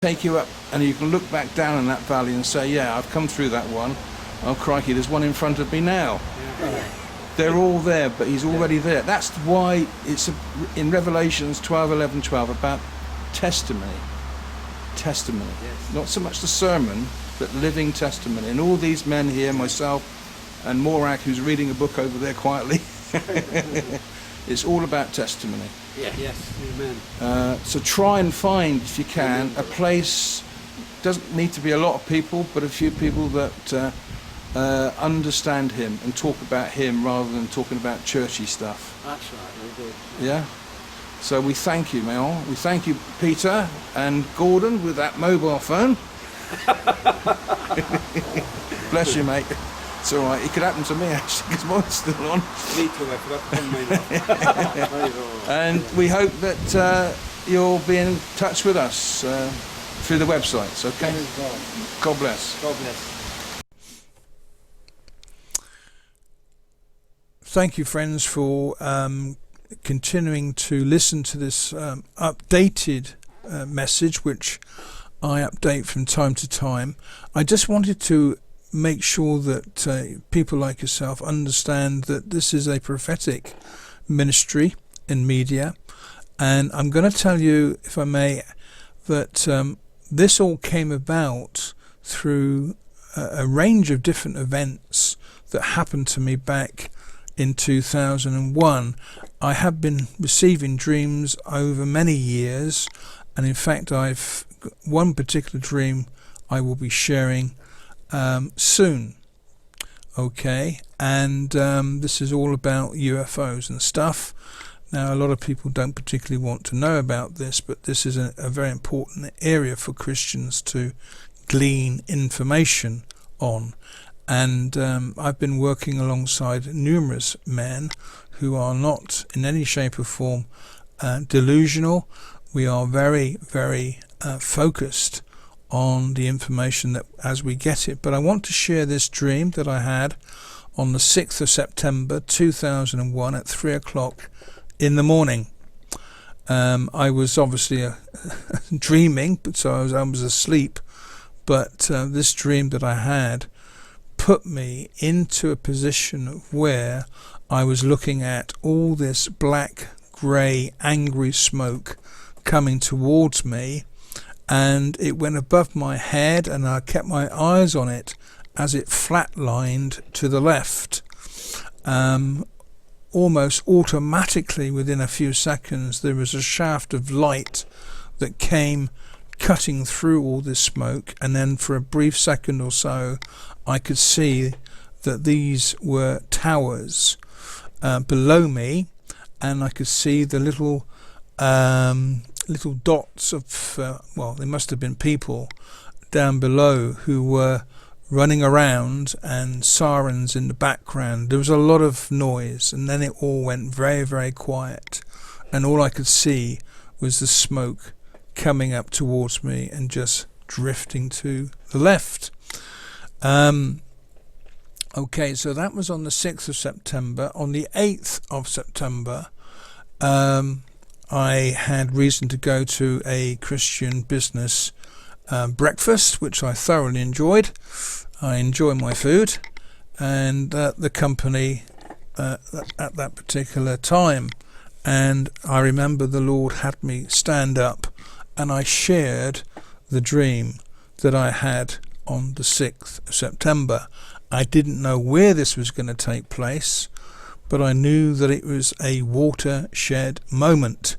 take you up, and you can look back down in that valley and say, yeah, I've come through that one. Oh crikey, there's one in front of me now. They're all there, but he's already there. That's why it's in Revelations 12, 11, 12 about testimony. Testimony. Yes. Not so much the sermon, but living testimony. And all these men here, myself and Morak, who's reading a book over there quietly, it's all about testimony. Yeah. Yes. Amen. So try and find, if you can, a place. Doesn't need to be a lot of people, but a few people that understand him and talk about him rather than talking about churchy stuff. That's right. Very good. Yeah. So we thank you, Mayon. We thank you, Peter and Gordon, with that mobile phone. Bless you, mate. It's all right. It could happen to me, actually, because mine's still on. Me too. I forgot to turn mine off. And we hope that you'll be in touch with us through the websites, okay? God bless. God bless. Thank you, friends, for continuing to listen to this updated message, which I update from time to time. I just wanted to make sure that people like yourself understand that this is a prophetic ministry in media, and I'm going to tell you, if I may, that this all came about through a range of different events that happened to me back in 2001. I have been receiving dreams over many years, and in fact I've one particular dream I will be sharing soon. Okay, and this is all about UFOs and stuff. Now, a lot of people don't particularly want to know about this, but this is a very important area for Christians to glean information on. And I've been working alongside numerous men who are not in any shape or form delusional. We are very, very focused on the information that as we get it. But I want to share this dream that I had on the 6th of September 2001 at 3 o'clock in the morning. I was obviously dreaming, so I was asleep. But this dream that I had put me into a position where I was looking at all this black, grey, angry smoke coming towards me, and it went above my head, and I kept my eyes on it as it flatlined to the left. Almost automatically, within a few seconds, there was a shaft of light that came cutting through all this smoke, and then for a brief second or so I could see that these were towers below me, and I could see the little dots of well, they must have been people down below who were running around, and sirens in the background. There was a lot of noise, and then it all went very, very quiet, and all I could see was the smoke coming up towards me and just drifting to the left. Okay, so that was on the 6th of September. On the 8th of September, I had reason to go to a Christian business breakfast, which I thoroughly enjoyed. I enjoy my food, and the company at that particular time. And I remember the Lord had me stand up, and I shared the dream that I had on the 6th of September. I didn't know where this was going to take place, but I knew that it was a watershed moment.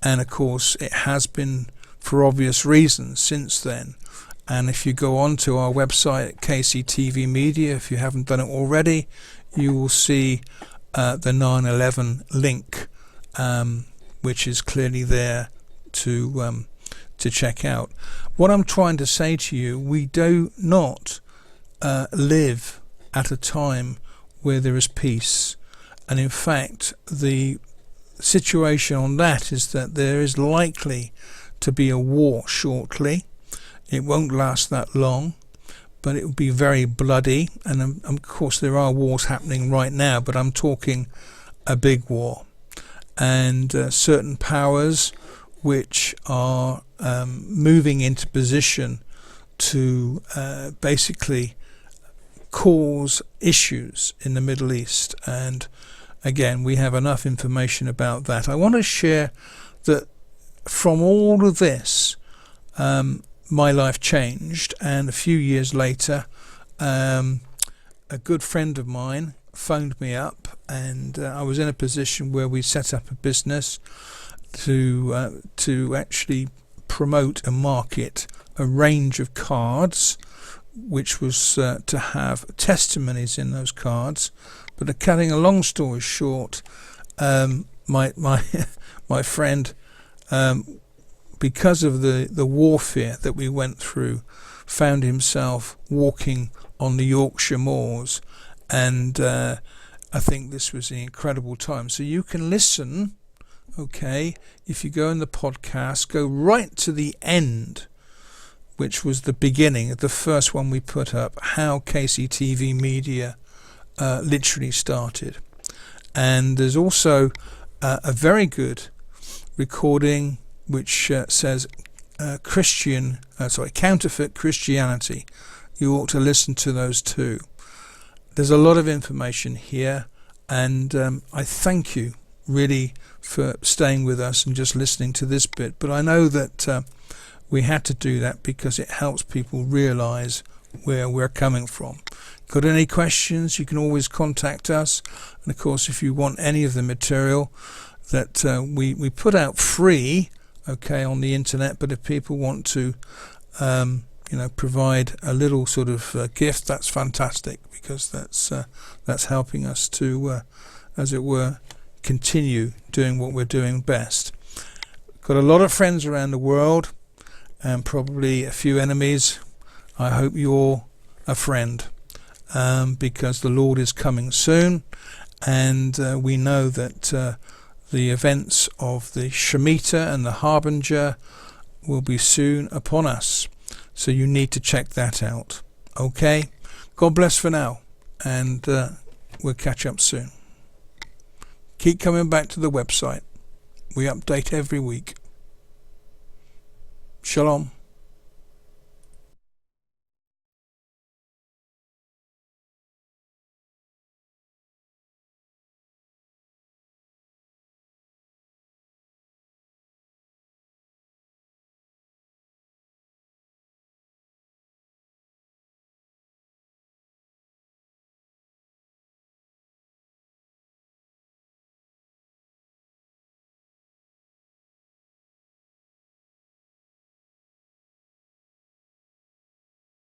And of course it has been for obvious reasons since then. And if you go on to our website at KCTV Media, if you haven't done it already, you will see the 9/11 link, which is clearly there to check out. What I'm trying to say to you, we do not live at a time where there is peace, and in fact the situation on that is that there is likely to be a war shortly. It won't last that long, but it will be very bloody, and of course there are wars happening right now, but I'm talking a big war, and certain powers which are moving into position to basically cause issues in the Middle East. And again, we have enough information about that. I want to share that from all of this, my life changed, and a few years later, a good friend of mine phoned me up, and I was in a position where we set up a business to actually promote and market a range of cards, which was to have testimonies in those cards. But cutting a long story short, my friend, because of the warfare that we went through, found himself walking on the Yorkshire moors, and I think this was an incredible time. So you can listen, okay, if you go in the podcast, go right to the end, which was the beginning, the first one we put up, how KCTV Media literally started. And there's also a very good recording which says counterfeit Christianity. You ought to listen to those too. There's a lot of information here, and I thank you really for staying with us and just listening to this bit. But I know that we had to do that because it helps people realize where we're coming from. Got any questions, you can always contact us. And of course, if you want any of the material that we put out free, okay, on the internet, but if people want to provide a little sort of gift, that's fantastic, because that's helping us to as it were continue doing what we're doing best. Got a lot of friends around the world and probably a few enemies. I hope you're a friend, because the Lord is coming soon, and we know that the events of the Shemitah and the Harbinger will be soon upon us. So you need to check that out. Okay? God bless for now, and we'll catch up soon. Keep coming back to the website. We update every week. Shalom.